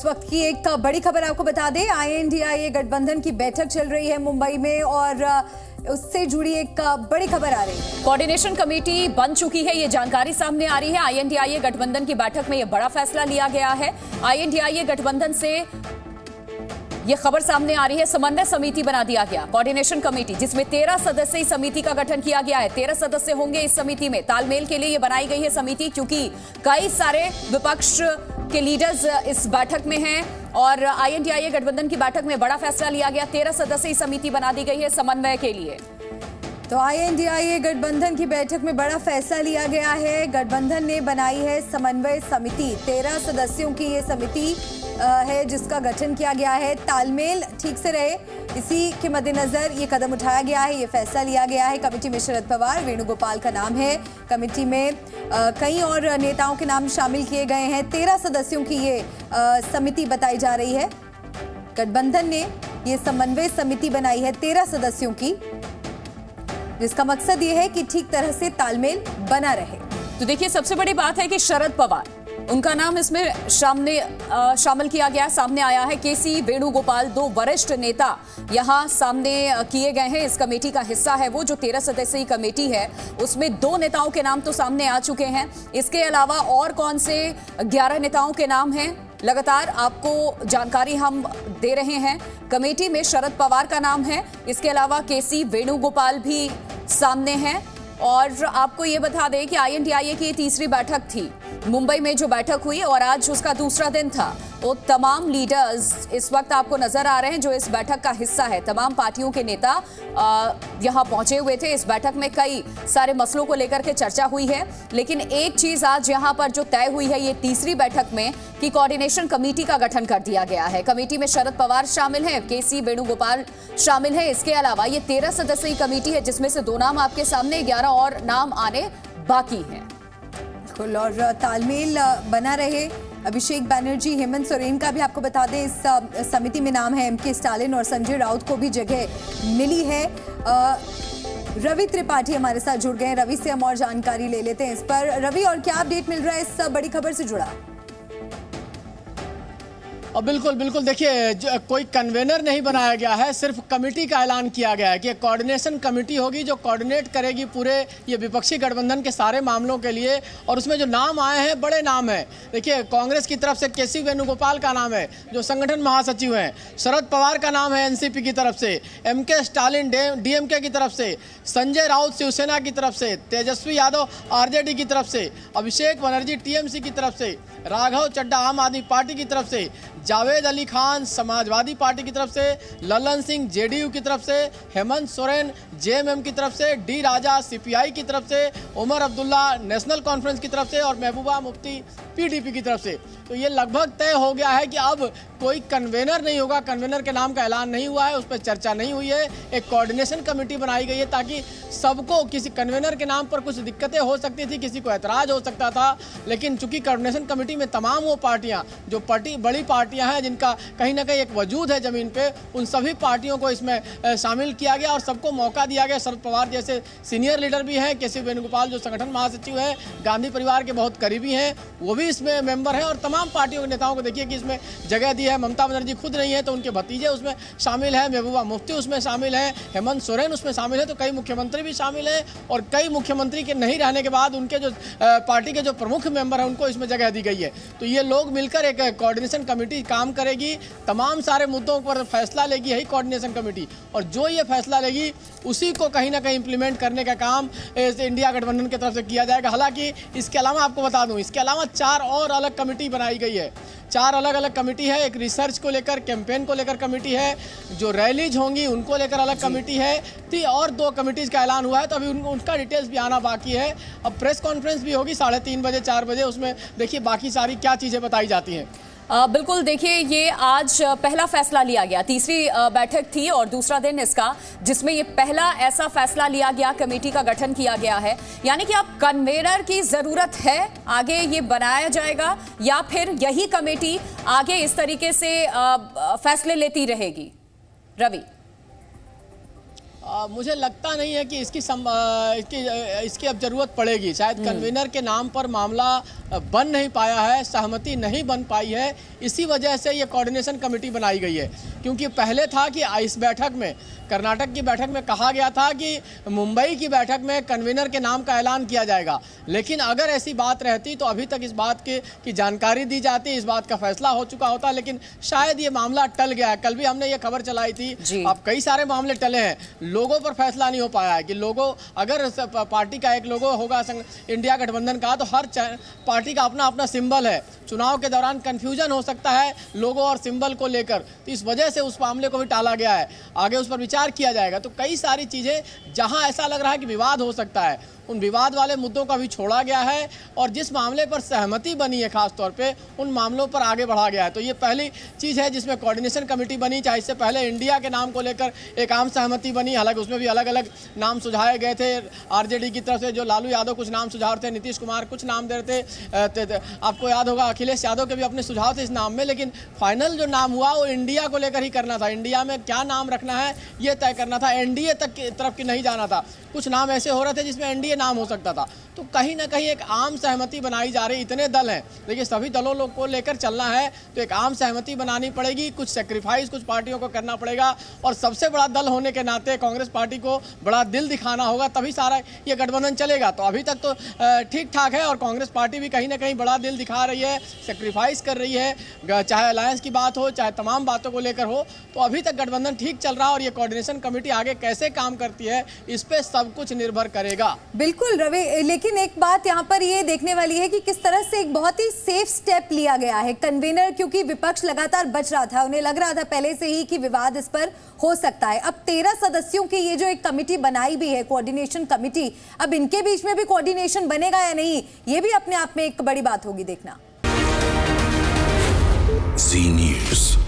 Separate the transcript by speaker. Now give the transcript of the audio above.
Speaker 1: इस वक्त की एक बड़ी खबर आपको बता दें, INDIA गठबंधन की बैठक चल रही है मुंबई में और उससे जुड़ी एक बड़ी खबर आ रही है।
Speaker 2: कोऑर्डिनेशन कमेटी बन चुकी है, ये जानकारी सामने आ रही है। INDIA गठबंधन की बैठक में ये बड़ा फैसला लिया गया है। INDIA गठबंधन से ये खबर सामने आ रही है, समन्वय समिति बना दिया गया, कोऑर्डिनेशन कमेटी, जिसमें 13 सदस्यीय समिति का गठन किया गया है। 13 सदस्य होंगे इस समिति में। तालमेल के लिए ये बनाई गई है समिति, क्योंकि कई सारे विपक्ष के लीडर्स इस बैठक में हैं और INDIA गठबंधन की बैठक में बड़ा फैसला लिया गया। 13 सदस्यीय समिति बना दी गई है समन्वय के लिए।
Speaker 1: तो INDIA गठबंधन की बैठक में बड़ा फैसला लिया गया है। गठबंधन ने बनाई है समन्वय समिति। 13 सदस्यों की ये समिति है जिसका गठन किया गया है। तालमेल ठीक से रहे, इसी के मद्देनजर ये कदम उठाया गया है, ये फैसला लिया गया है। कमेटी में शरद पवार, वेणुगोपाल का नाम है। कमेटी में कई और नेताओं के नाम शामिल किए गए हैं। 13 सदस्यों की ये समिति बताई जा रही है। गठबंधन ने ये समन्वय समिति बनाई है 13 सदस्यों की, जिसका मकसद ये है कि ठीक तरह से तालमेल बना रहे।
Speaker 2: तो देखिए, सबसे बड़ी बात है कि शरद पवार, उनका नाम इसमें शामिल किया गया, सामने आया है। KC वेणुगोपाल, 2 वरिष्ठ नेता यहां सामने किए गए हैं। इस कमेटी का हिस्सा है वो जो 13 सदस्यीय कमेटी है, उसमें 2 नेताओं के नाम तो सामने आ चुके हैं। इसके अलावा और कौन से 11 नेताओं के नाम हैं, लगातार आपको जानकारी हम दे रहे हैं। कमेटी में शरद पवार का नाम है, इसके अलावा KC वेणुगोपाल भी सामने हैं। और आपको ये बता दें कि INDIA की तीसरी बैठक थी मुंबई में, जो बैठक हुई और आज उसका दूसरा दिन था। तो तमाम लीडर्स इस वक्त आपको नजर आ रहे हैं जो इस बैठक का हिस्सा है। तमाम पार्टियों के नेता यहां पहुंचे हुए थे। इस बैठक में कई सारे मसलों को लेकर के चर्चा हुई है, लेकिन एक चीज आज यहां पर जो तय हुई है ये तीसरी बैठक में, कि कोऑर्डिनेशन कमेटी का गठन कर दिया गया है। कमेटी में शरद पवार शामिल हैं, KC वेणुगोपाल शामिल है। इसके अलावा ये 13 सदस्यीय कमेटी है जिसमें से 2 नाम आपके सामने, 11 और नाम आने बाकी हैं।
Speaker 1: और तालमेल बना रहे। अभिषेक बनर्जी, हेमंत सोरेन का भी आपको बता दें इस समिति में नाम है। MK स्टालिन और संजय राउत को भी जगह मिली है। रवि त्रिपाठी हमारे साथ जुड़ गए हैं। रवि से हम और जानकारी ले लेते हैं इस पर। रवि, और क्या अपडेट मिल रहा है इस बड़ी खबर से जुड़ा?
Speaker 3: बिल्कुल देखिए, कोई कन्वेनर नहीं बनाया गया है, सिर्फ कमेटी का ऐलान किया गया है कि कोऑर्डिनेशन कमेटी होगी जो कोऑर्डिनेट करेगी पूरे ये विपक्षी गठबंधन के सारे मामलों के लिए। और उसमें जो नाम आए हैं बड़े नाम हैं। देखिए, कांग्रेस की तरफ से KC वेणुगोपाल का नाम है जो संगठन महासचिव हैं। शरद पवार का नाम है NCP की तरफ से। MK स्टालिन DMK की तरफ से। संजय राउत शिवसेना की तरफ से। तेजस्वी यादव RJD की तरफ से। अभिषेक बनर्जी TMC की तरफ से। राघव चड्ढा आम आदमी पार्टी की तरफ से। जावेद अली खान समाजवादी पार्टी की तरफ से। ललन सिंह JDU की तरफ से। हेमंत सोरेन JMM की तरफ से। D राजा CPI की तरफ से। उमर अब्दुल्ला नेशनल कॉन्फ्रेंस की तरफ से और महबूबा मुफ्ती PDP की तरफ से। तो ये लगभग तय हो गया है कि अब कोई कन्वेनर नहीं होगा। कन्वेनर के नाम का ऐलान नहीं हुआ है, उस पर चर्चा नहीं हुई है। एक कोऑर्डिनेशन कमेटी बनाई गई है ताकि सबको, किसी कन्वेनर के नाम पर कुछ दिक्कतें हो सकती थी, किसी को ऐतराज हो सकता था, लेकिन चूंकि कोऑर्डिनेशन कमेटी में तमाम वो पार्टियां जो बड़ी पार्टियां हैं जिनका कहीं ना कहीं एक वजूद है जमीन पे, उन सभी पार्टियों को इसमें शामिल किया गया और सबको मौका दिया गया। शरद पवार जैसे सीनियर लीडर भी हैं, KC वेणुगोपाल जो संगठन महासचिव हैं, गांधी परिवार के बहुत करीबी हैं, वो भी इसमें मेंबर हैं। और तमाम पार्टियों के नेताओं को देखिए कि इसमें जगह दी है। ममता बनर्जी खुद नहीं है तो उनके भतीजे उसमें शामिल है, महबूबा मुफ्ती उसमें शामिल है, हेमंत सोरेन उसमें शामिल है, तो कई मुख्यमंत्री भी शामिल है। और कई मुख्यमंत्री के नहीं रहने के बाद उनके जो पार्टी के जो प्रमुख मेंबर हैं उनको इसमें जगह दी गई है। तो ये लोग मिलकर एक कोऑर्डिनेशन कमेटी काम करेगी, तमाम सारे मुद्दों पर फैसला लेगी यही कोऑर्डिनेशन कमेटी। और जो ये फैसला लेगी उसी को कहीं ना कहीं इंप्लीमेंट करने का काम इंडिया गठबंधन की तरफ से किया जाएगा। हालांकि इसके अलावा आपको बता दूं, इसके अलावा 4 और अलग कमेटी बनाई गई है। 4 अलग अलग कमेटी है। एक रिसर्च को लेकर, कैंपेन को लेकर कमेटी है, जो रैलीज होंगी उनको लेकर अलग कमेटी है। और 2 कमेटीज का ऐलान हुआ है, तो अभी उनका डिटेल्स भी आना बाकी है। अब प्रेस कॉन्फ्रेंस भी होगी 3:30 बजे 4 बजे, उसमें देखिए बाकी सारी क्या चीज़ें बताई जाती हैं।
Speaker 2: बिल्कुल, देखिए, ये आज पहला फैसला लिया गया। तीसरी बैठक थी और दूसरा दिन इसका, जिसमें ये पहला ऐसा फैसला लिया गया, कमेटी का गठन किया गया है। यानी कि अब कन्वेनर की जरूरत है, आगे ये बनाया जाएगा या फिर यही कमेटी आगे इस तरीके से फैसले लेती रहेगी? रवि,
Speaker 3: मुझे लगता नहीं है कि इसकी अब जरूरत पड़ेगी। शायद कन्वीनर के नाम पर मामला बन नहीं पाया है, सहमति नहीं बन पाई है, इसी वजह से ये कोऑर्डिनेशन कमेटी बनाई गई है। क्योंकि पहले था कि इस बैठक में, कर्नाटक की बैठक में कहा गया था कि मुंबई की बैठक में कन्वीनर के नाम का ऐलान किया जाएगा, लेकिन अगर ऐसी बात रहती तो अभी तक इस बात की जानकारी दी जाती, इस बात का फैसला हो चुका होता, लेकिन शायद ये मामला टल गया है। कल भी हमने ये खबर चलाई थी, अब कई सारे मामले टले हैं, लोगों पर फैसला नहीं हो पाया है कि लोगों, अगर पार्टी का एक लोगो होगा इंडिया गठबंधन का, तो हर पार्टी का अपना अपना सिंबल है, चुनाव के दौरान कंफ्यूजन हो सकता है लोगो और सिंबल को लेकर, तो इस वजह से उस मामले को भी टाला गया है, आगे उस पर विचार किया जाएगा। तो कई सारी चीज़ें जहां ऐसा लग रहा है कि विवाद हो सकता है, उन विवाद वाले मुद्दों का भी छोड़ा गया है और जिस मामले पर सहमति बनी है खास तौर पे, उन मामलों पर आगे बढ़ा गया है। तो ये पहली चीज़ है जिसमें कोऑर्डिनेशन कमेटी बनी। चाहे इससे पहले इंडिया के नाम को लेकर एक आम सहमति बनी, हालांकि उसमें भी अलग अलग नाम सुझाए गए थे। आरजेडी की तरफ से जो लालू यादव कुछ नाम सुझाव थे, नीतीश कुमार कुछ नाम दे रहे थे, आपको याद होगा अखिलेश यादव के भी अपने सुझाव थे इस नाम में, लेकिन फाइनल जो नाम हुआ वो इंडिया को लेकर ही करना था। इंडिया में क्या नाम रखना है ये तय करना था, एनडीए तक की तरफ की नहीं जाना था। कुछ नाम ऐसे हो रहे थे जिसमें एनडीए नाम हो सकता था, तो कहीं ना कहीं एक आम सहमति बनाई जा रही। इतने दल हैं, देखिए सभी दलों लोग को लेकर चलना है तो एक आम सहमति बनानी पड़ेगी, कुछ सेक्रीफाइस कुछ पार्टियों को करना पड़ेगा, और सबसे बड़ा दल होने के नाते कांग्रेस पार्टी को बड़ा दिल दिखाना होगा, तभी सारा ये गठबंधन चलेगा। तो अभी तक तो ठीक ठाक है और कांग्रेस पार्टी भी कहीं ना कहीं बड़ा दिल दिखा रही है, सेक्रीफाइस कर रही है, चाहे अलायंस की बात हो चाहे तमाम बातों को लेकर हो, तो अभी तक गठबंधन ठीक चल रहा है। और ये कोऑर्डिनेशन कमेटी आगे कैसे काम करती है इस पे सब कुछ निर्भर करेगा।
Speaker 1: बिल्कुल रवि, लेकिन एक बात यहाँ पर ये देखने वाली है कि किस तरह से एक बहुत ही सेफ स्टेप लिया गया है। कन्वीनर, क्योंकि विपक्ष लगातार बच रहा था, उन्हें लग रहा था पहले से ही कि विवाद इस पर हो सकता है। अब 13 सदस्यों की ये जो एक कमेटी बनाई भी है, कोऑर्डिनेशन कमेटी, अब इनके बीच में भी कोऑर्डिनेशन बनेगा या नहीं, ये भी अपने आप में एक बड़ी बात होगी देखना।
Speaker 4: जी न्यूज़।